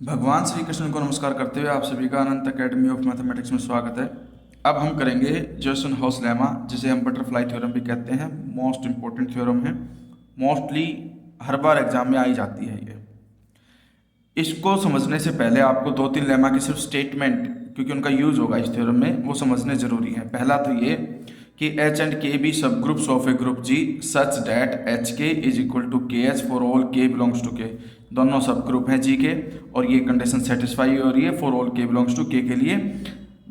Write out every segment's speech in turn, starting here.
भगवान श्री कृष्ण को नमस्कार करते हुए आप सभी का अनंत अकेडमी ऑफ मैथमेटिक्स में स्वागत है। अब हम करेंगे जेसन-हाउस लेमा, जिसे हम बटरफ्लाई थ्योरम भी कहते हैं। मोस्ट इंपॉर्टेंट थ्योरम है, मोस्टली हर बार एग्जाम में आई जाती है ये। इसको समझने से पहले आपको दो तीन लेमा के सिर्फ स्टेटमेंट, क्योंकि उनका यूज होगा इस थ्योरम में, वो समझने जरूरी है। पहला तो ये कि H and K be subgroups of a group G such that H K is equal to K H for all K belongs to K. दोनों सब ग्रुप हैं जी के और ये कंडीशन सेटिस्फाई हो रही है for all K belongs to के लिए।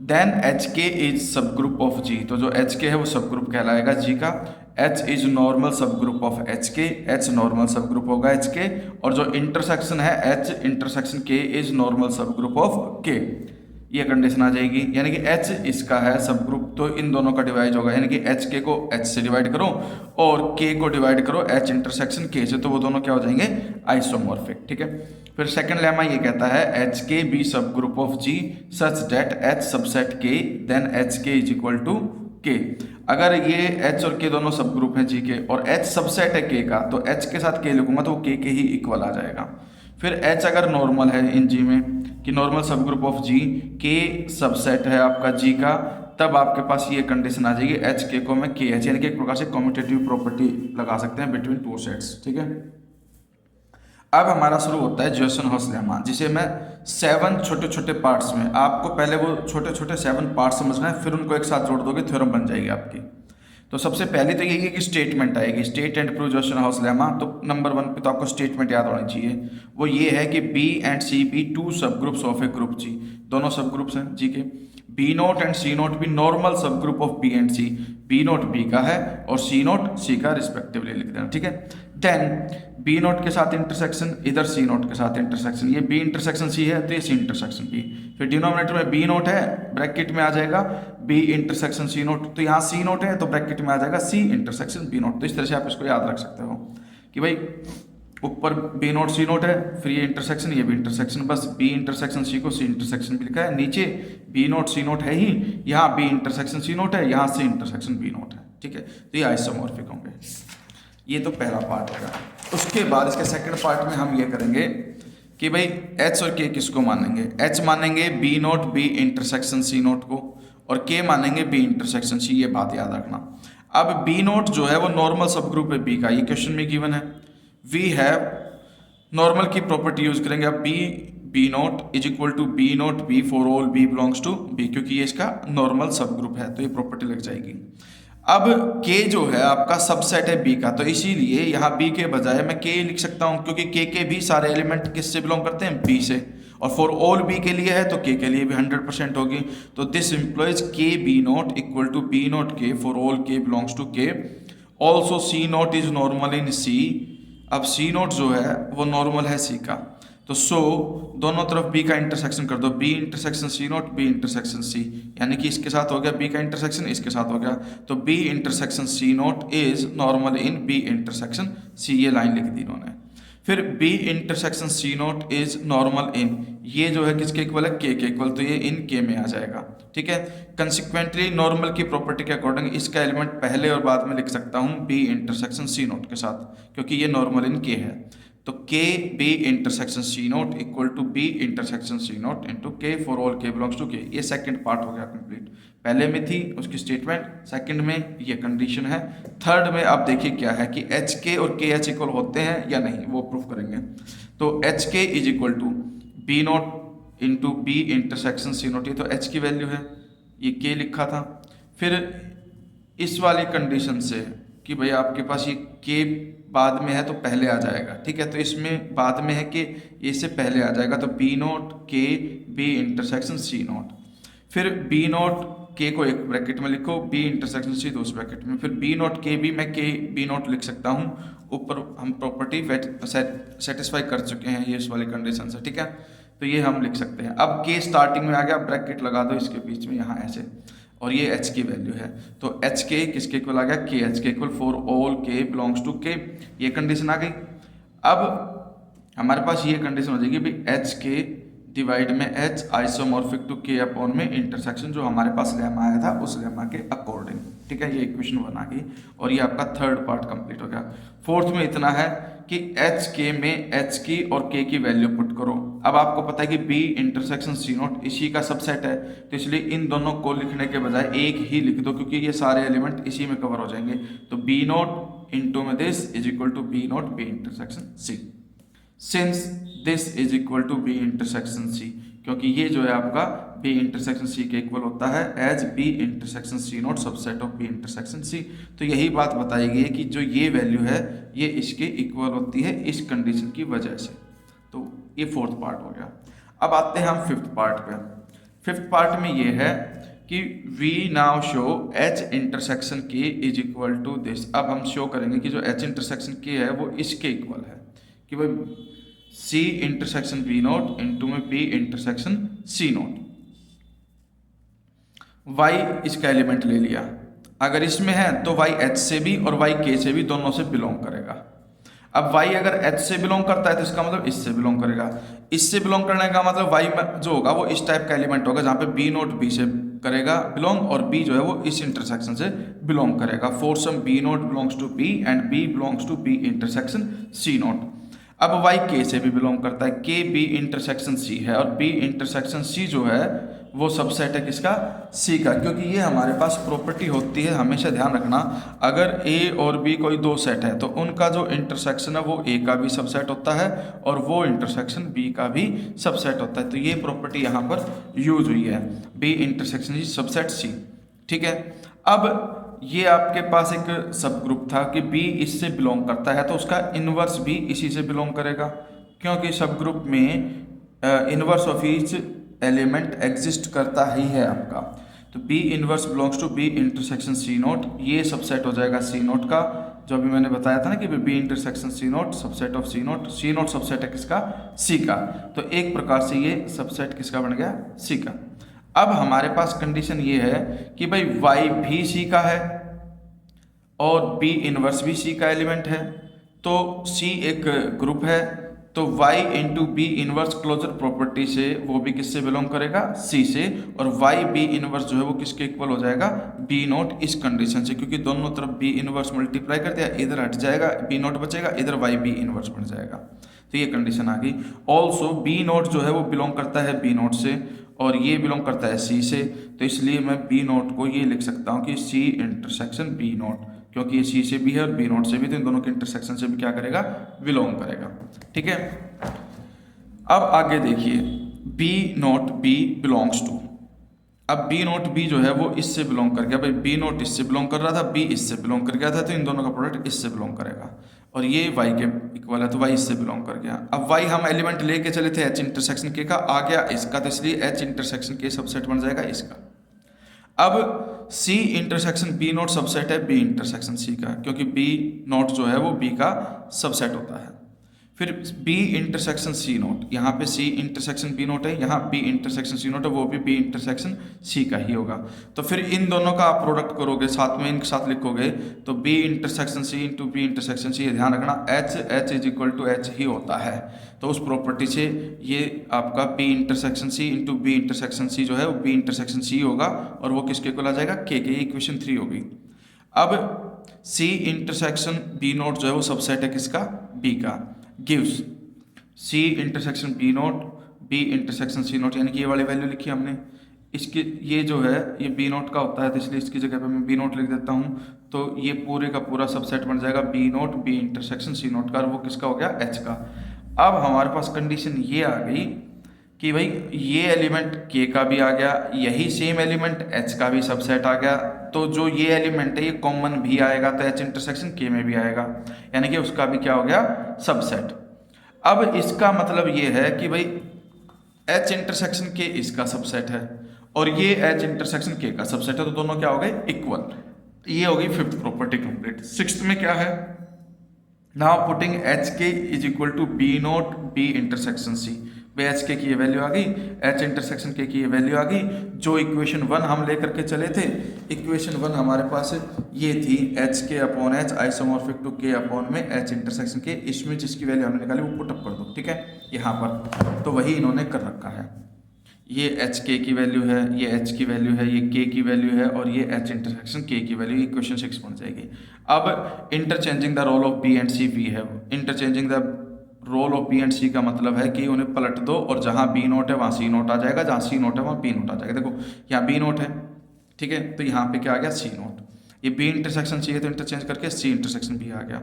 देन एच के इज सब ग्रुप ऑफ जी, तो जो एच के है वो सब ग्रुप कहलाएगा जी का। H is normal subgroup of H के, एच नॉर्मल सब ग्रुप होगा एच के। और जो इंटरसेक्शन है H intersection K is normal subgroup of के, ये कंडीशन आ जाएगी। यानी कि एच इसका है सब ग्रुप, तो इन दोनों का डिवाइड होगा। यानी कि एच के को एच से डिवाइड करो और के को डिवाइड करो एच इंटरसेक्शन के से, तो वो दोनों क्या हो जाएंगे, आइसोमॉर्फिक। ठीक है। फिर सेकंड लेमा ये कहता है H K be subgroup of G such that H subset K then H K is equal to K. अगर ये एच और के दोनों सब ग्रुप हैं जी के और एच सबसेट है के का, तो एच के साथ के लिखूंगा तो वो के ही इक्वल आ जाएगा। फिर एच अगर नॉर्मल है इन जी में, कि नॉर्मल सब ग्रुप ऑफ जी के सबसेट है आपका जी का, तब आपके पास ये कंडीशन आ जाएगी एच के को मैं के एच, यानी कि एक प्रकार से कम्यूटेटिव प्रॉपर्टी लगा सकते हैं बिटवीन टू सेट्स। ठीक है। अब हमारा शुरू होता है जेसन-हाउस लेमा, जिसे मैं 7 छोटे छोटे पार्ट्स में, आपको पहले वो छोटे छोटे 7 पार्ट्स समझना है, फिर उनको एक साथ जोड़ दोगे थ्योरम बन जाएगी आपकी। तो सबसे पहले तो यही है कि स्टेटमेंट आएगी, state and prove Jason-house lemma. तो नंबर 1 पे तो आपको स्टेटमेंट याद होनी चाहिए। वो ये है कि B and C be two subgroups of a group G, दोनों सब ग्रुप्स हैं जी के। B naught and C naught भी normal subgroup of B and C, B naught B का है और सी नोट सी का रिस्पेक्टिवली लिख देना। ठीक है। देन बी नोट के साथ इंटरसेक्शन, इधर सी नोट के साथ इंटरसेक्शन, ये बी इंटरसेक्शन सी है तो ये सी इंटरसेक्शन बी। फिर डिनोमिनेटर में बी नोट है, ब्रैकेट में आ जाएगा बी इंटरसेक्शन सी नोट, तो यहाँ सी नोट है तो ब्रैकेट में आ जाएगा सी इंटरसेक्शन बी नोट। तो इस तरह से आप इसको याद रख सकते हो कि भाई ऊपर बी नोट सी नोट है, फिर ये इंटरसेक्शन ये भी इंटरसेक्शन, बस बी इंटरसेक्शन सी को सी इंटरसेक्शन भी लिखा है। नीचे बी नोट सी नोट है ही, यहाँ बी इंटरसेक्शन सी नोट है, यहाँ सी इंटरसेक्शन बी नोट है। ठीक है। तो ये आइसोमॉर्फिक होंगे। ये तो पहला पार्ट होगा। उसके बाद इसके सेकंड पार्ट में हम ये करेंगे कि भाई एच और के किसको मानेंगे। एच मानेंगे B naught B intersection C naught को और के मानेंगे बी इंटरसेक्शन सी, ये बात याद रखना। अब बी नोट जो है वो नॉर्मल सब ग्रुप है बी का, ये क्वेश्चन में गिवन है। वी हैव नॉर्मल की प्रॉपर्टी यूज करेंगे। अब B naught is equal to B naught B for all B belongs to B, क्योंकि ये इसका नॉर्मल सब ग्रुप है तो ये प्रॉपर्टी लग जाएगी। अब के जो है आपका सबसेट है बी का, तो इसीलिए यहाँ बी के बजाय मैं के लिख सकता हूँ, क्योंकि के भी सारे एलिमेंट किससे बिलोंग करते हैं, बी से। और फॉर ऑल बी के लिए है तो के लिए भी 100% होगी। तो this implies K B naught equal to B naught K for all K belongs to K. Also C naught is normal in C. अब सी नोट जो है वो नॉर्मल है सी का, तो दोनों तरफ बी का इंटरसेक्शन कर दो, B intersection C naught B intersection C, यानी कि इसके साथ हो गया बी का इंटरसेक्शन, इसके साथ हो गया, तो B intersection C naught is normal in B intersection C, ये लाइन लिख दी इन्होंने। फिर B intersection C naught is normal in, ये जो है किसके इक्वल है, के इक्वल, तो ये इन के में आ जाएगा। ठीक है। कंसिक्वेंटली नॉर्मल की प्रॉपर्टी के अकॉर्डिंग इसका एलिमेंट पहले और बाद में लिख सकता हूँ बी इंटरसेक्शन सी नोट के साथ, क्योंकि ये नॉर्मल इन के है। तो K B intersection C naught equal to B intersection C naught into K for all K belongs to K. ये सेकंड पार्ट हो गया कंप्लीट। पहले में थी उसकी स्टेटमेंट, सेकंड में ये कंडीशन है, थर्ड में आप देखिए क्या है कि एच के और के एच इक्वल होते हैं या नहीं, वो प्रूफ करेंगे। तो H K is equal to B naught into B intersection C naught, ये तो एच की वैल्यू है, ये के लिखा था। फिर इस वाली कंडीशन से कि भाई आपके पास ये के बाद में है तो पहले आ जाएगा। ठीक है। तो इसमें बाद में है कि इससे पहले आ जाएगा, तो बी नोट के बी इंटरसेक्शन सी नोट। फिर बी नोट के को एक ब्रैकेट में लिखो, बी इंटरसेक्शन सी दूसरे ब्रैकेट में, फिर बी नोट के भी मैं के बी नोट लिख सकता हूँ। ऊपर हम प्रॉपर्टी सेटिस्फाई कर चुके हैं ये इस वाली कंडीशन से। ठीक है। तो ये हम लिख सकते हैं। अब के स्टार्टिंग में आ गया, ब्रैकेट लगा दो इसके बीच में यहाँ ऐसे, और ये एच की वैल्यू है, तो एच के किसके इक्वल आ गया, के एच के equal for all K belongs to K, ये कंडीशन आ गई। अब हमारे पास ये कंडीशन हो जाएगी भाई एच के डिवाइड में एच आइसोमॉर्फिक टू के अपॉन में इंटरसेक्शन, जो हमारे पास लेमा आया था उस लेमा के अकॉर्डिंग। ठीक है। ये इक्वेशन बना गई और ये आपका थर्ड पार्ट कंप्लीट हो गया। फोर्थ में इतना है कि एच के में एच की और के की वैल्यू पुट करो। अब आपको पता है कि बी इंटरसेक्शन सी नोट इसी का सबसेट है, तो इसलिए इन दोनों को लिखने के बजाय एक ही लिख दो, क्योंकि ये सारे एलिमेंट इसी में कवर हो जाएंगे। तो बी नोट इंटू में this is equal to B naught B intersection C, since this is equal to B intersection C, क्योंकि ये जो है आपका बी इंटरसेक्शन सी के इक्वल होता है as B intersection C naught subset of B intersection C. तो यही बात बताई गई है कि जो ये वैल्यू है ये इसके इक्वल होती है इस कंडीशन की वजह से। तो ये फोर्थ पार्ट हो गया। अब आते हैं हम फिफ्थ पार्ट पे। फिफ्थ पार्ट में ये है कि we now show H intersection K is equal to this. अब हम शो करेंगे कि जो एच इंटरसेक्शन के है वो इसके इक्वल है, कि भाई C intersection B naught into में B intersection C naught. Y इसका एलिमेंट ले लिया, अगर इसमें है तो वाई एच से भी और वाई के से भी दोनों से बिलोंग करेगा। अब वाई अगर एच से बिलोंग करता है तो इसका मतलब इससे बिलोंग करेगा। इससे बिलोंग करने का मतलब वाई जो होगा वो इस टाइप का एलिमेंट होगा जहाँ पे बी नोट बी से करेगा बिलोंग और बी जो है वो इस इंटरसेक्शन से बिलोंग करेगा। For some B naught belongs to B and B belongs to B intersection C naught. अब वाई के से भी बिलोंग करता है, के बी इंटरसेक्शन सी है और बी इंटरसेक्शन सी जो है वो सबसेट है किसका, सी का। क्योंकि ये हमारे पास प्रॉपर्टी होती है, हमेशा ध्यान रखना, अगर ए और बी कोई दो सेट है तो उनका जो इंटरसेक्शन है वो ए का भी सबसेट होता है और वो इंटरसेक्शन बी का भी सबसेट होता है। तो ये प्रॉपर्टी यहाँ पर यूज हुई है, बी इंटरसेक्शन इज सबसेट सी। ठीक है। अब ये आपके पास एक सब ग्रुप था कि बी इससे बिलोंग करता है तो उसका इनवर्स भी इसी से बिलोंग करेगा, क्योंकि सब ग्रुप में inverse of each element exist करता ही है आपका। तो B inverse belongs to B intersection C naught, ये सबसेट हो जाएगा सी नोट का, जो अभी मैंने बताया था ना कि B intersection C naught subset of C naught. C naught subset है किसका, सी का। तो एक प्रकार से ये सबसेट किसका बन गया, सी का। अब हमारे पास कंडीशन ये है कि भाई y भी C का है और B इनवर्स भी C का एलिमेंट है, तो C एक ग्रुप है, तो y into B inverse closure property से वो भी किससे बिलोंग करेगा, C से, और y B इनवर्स जो है वो किसके इक्वल हो जाएगा, B नोट इस कंडीशन से, क्योंकि दोनों तरफ B इनवर्स मल्टीप्लाई कर दिया, इधर हट जाएगा B नोट बचेगा, इधर y B इनवर्स बन जाएगा। तो ये कंडीशन आ गई। ऑल्सो B नोट जो है वो बिलोंग करता है B नोट से और ये बिलोंग करता है सी से, तो इसलिए मैं बी नोट को ये लिख सकता हूँ कि सी इंटरसेक्शन बी नोट, क्योंकि ये सी से भी है और बी नोट से भी, तो इन दोनों के इंटरसेक्शन से भी क्या करेगा, बिलोंग करेगा। ठीक है। अब आगे देखिए, B naught B belongs to, अब बी नोट बी जो है वो इससे बिलोंग कर गया, भाई बी नोट इससे बिलोंग कर रहा था, बी इससे बिलोंग कर गया था, तो इन दोनों का प्रोडक्ट इससे बिलोंग करेगा और ये y के इक्वल है तो y इससे बिलोंग कर गया। अब y हम एलिमेंट लेके चले थे h इंटरसेक्शन के का, आ गया इसका, तो इसलिए h इंटरसेक्शन के सबसेट बन जाएगा इसका। अब c intersection b note subset है b इंटरसेक्शन c का, क्योंकि b नोट जो है वो b का सबसेट होता है। फिर b इंटरसेक्शन c नोट, यहाँ पे c इंटरसेक्शन b नोट है, यहाँ b इंटरसेक्शन c नोट है, वो भी b इंटरसेक्शन c का ही होगा। तो फिर इन दोनों का आप प्रोडक्ट करोगे, साथ में इनके साथ लिखोगे, तो b intersection c into B intersection c, ध्यान रखना h is equal to h ही होता है। तो उस प्रॉपर्टी से ये आपका b intersection c into B intersection c जो है वो b इंटरसेक्शन c होगा और वो किसके इक्वल आ जाएगा, k के। इक्वेशन 3 होगी। अब c इंटरसेक्शन b नोट जो है वो सबसेट है किसका, b का, gives C intersection B note B intersection C note, यानी कि ये वाली वैल्यू लिखी हमने, इसकी ये जो है ये B नोट का होता है, तो इसलिए इसकी जगह पे मैं B नोट लिख देता हूँ। तो ये पूरे का पूरा सबसेट बन जाएगा B note B intersection C note का, और वो किसका हो गया, H का। अब हमारे पास कंडीशन ये आ गई कि भाई ये एलिमेंट K का भी आ गया, यही सेम एलिमेंट H का भी सबसेट आ गया, तो जो ये एलिमेंट है ये कॉमन भी आएगा, तो H इंटरसेक्शन K में भी आएगा, यानी कि उसका भी क्या हो गया, सबसेट। अब इसका मतलब ये है कि भाई H इंटरसेक्शन K इसका सबसेट है और ये H इंटरसेक्शन K का सबसेट है, तो दोनों क्या हो गए, इक्वल। ये हो गई फिफ्थ प्रॉपर्टी कंप्लीट। सिक्स्थ में क्या है, now putting H K is equal to B naught B intersection C. भाई एच के की ये वैल्यू आ गई, एच इंटरसेक्शन के की ये वैल्यू आ गई। जो इक्वेशन 1 हम लेकर के चले थे, इक्वेशन 1 हमारे पास ये थी एच के अपॉन एच आइसोमॉर्फिक टू के अपॉन में एच इंटरसेक्शन के, इसमें जिसकी वैल्यू हमने निकाली वो पुटअप कर दो। ठीक है, यहाँ पर तो वही इन्होंने कर रखा है, ये एच के की वैल्यू है, ये एच की वैल्यू है, ये के की वैल्यू है और ये एच इंटरसेक्शन के की वैल्यू, इक्वेशन 6 बन जाएगी। अब interchanging the role of B and C वी है। Interchanging the role of B and C का मतलब है कि उन्हें पलट दो और जहाँ बी नोट है वहाँ सी नोट आ जाएगा, जहाँ सी नोट है वहाँ बी नोट आ जाएगा। देखो यहाँ बी नोट है, ठीक है, तो यहाँ पे क्या आ गया सी नोट। ये बी इंटरसेक्शन सी है तो इंटरचेंज करके सी इंटरसेक्शन बी आ गया।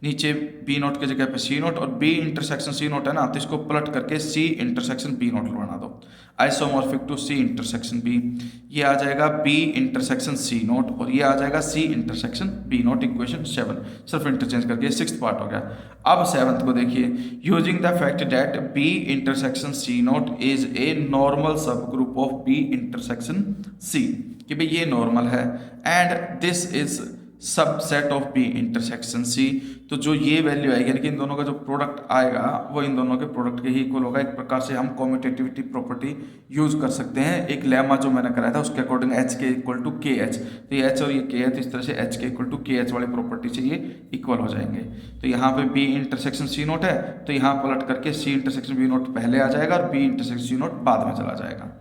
नीचे बी नोट की जगह पे सी नोट और बी इंटरसेक्शन सी नोट है ना, तो इसको पलट करके सी इंटरसेक्शन बी नोट बना दो। Isomorphic to C intersection B, ये आ जाएगा बी इंटरसेक्शन सी नोट और ये आ जाएगा C intersection B naught. Equation 7 सिर्फ इंटरचेंज करके 6th पार्ट हो गया। अब 7th को देखिए, using the fact that B intersection C naught is a normal subgroup of B intersection C, कि भाई ये नॉर्मल है and this is subset of B intersection C. तो जो ये वैल्यू आएगी यानी कि इन दोनों का जो प्रोडक्ट आएगा वो इन दोनों के प्रोडक्ट के ही इक्वल होगा। एक प्रकार से हम कम्यूटेटिविटी प्रॉपर्टी यूज कर सकते हैं। एक लेमा जो मैंने कराया था उसके अकॉर्डिंग एच के इक्वल टू के एच, तो ये एच और ये के है, तो इस तरह से एच के इक्वल टू के एच वाली प्रॉपर्टी से ये इक्वल हो जाएंगे। तो यहाँ पे बी इंटरसेक्शन सी नोट है तो यहाँ पलट करके सी इंटरसेक्शन बी नोट पहले आ जाएगा और बी इंटरसेक्शन सी नोट बाद में चला जाएगा।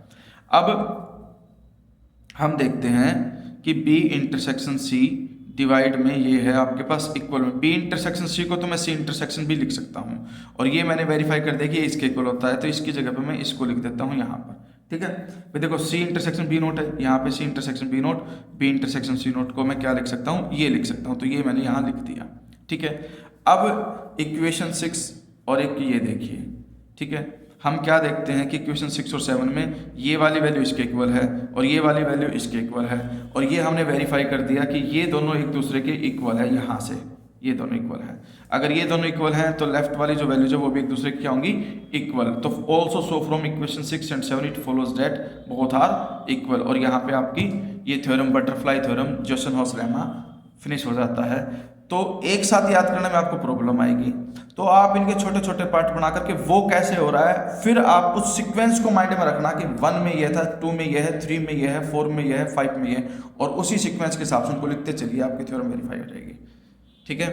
अब हम देखते हैं कि बी इंटरसेक्शन सी डिवाइड में ये है आपके पास इक्वल में, बी इंटरसेक्शन सी को तो मैं सी इंटरसेक्शन भी लिख सकता हूँ और ये मैंने वेरीफाई कर दिया कि इसके इक्वल होता है, तो इसकी जगह पे मैं इसको लिख देता हूँ यहाँ पर, ठीक है। भाई देखो सी इंटरसेक्शन बी नोट है, यहाँ पे C intersection B naught, B intersection C naught को मैं क्या लिख सकता हूँ, ये लिख सकता हूँ, तो ये मैंने यहाँ लिख दिया, ठीक है। अब इक्वेशन 6 और एक ये देखिए, ठीक है, हम क्या देखते हैं कि इक्वेशन 6 और 7 में ये वाली वैल्यू इसके इक्वल है और ये वाली वैल्यू इसके इक्वल है और ये हमने वेरीफाई कर दिया कि ये दोनों एक दूसरे के इक्वल है। यहाँ से ये दोनों इक्वल है, अगर ये दोनों इक्वल हैं तो लेफ्ट वाली जो वैल्यूज है वो भी एक दूसरे की क्या होंगी, इक्वल। तो also so from equation 6 and 7 it follows that both are equal. और यहाँ पे आपकी ये theorem, butterfly theorem, Zassenhaus lemma finish हो जाता है। तो एक साथ याद करने में आपको प्रॉब्लम आएगी, तो आप इनके छोटे छोटे पार्ट बना करके वो कैसे हो रहा है, फिर आप उस सीक्वेंस को माइंड में रखना कि 1 में यह था, 2 में यह है, 3 में यह है, 4 में यह है, 5 में यह है, और उसी सीक्वेंस के हिसाब से उनको लिखते चलिए, आपकी थ्योरम वेरीफाई हो जाएगी, ठीक है।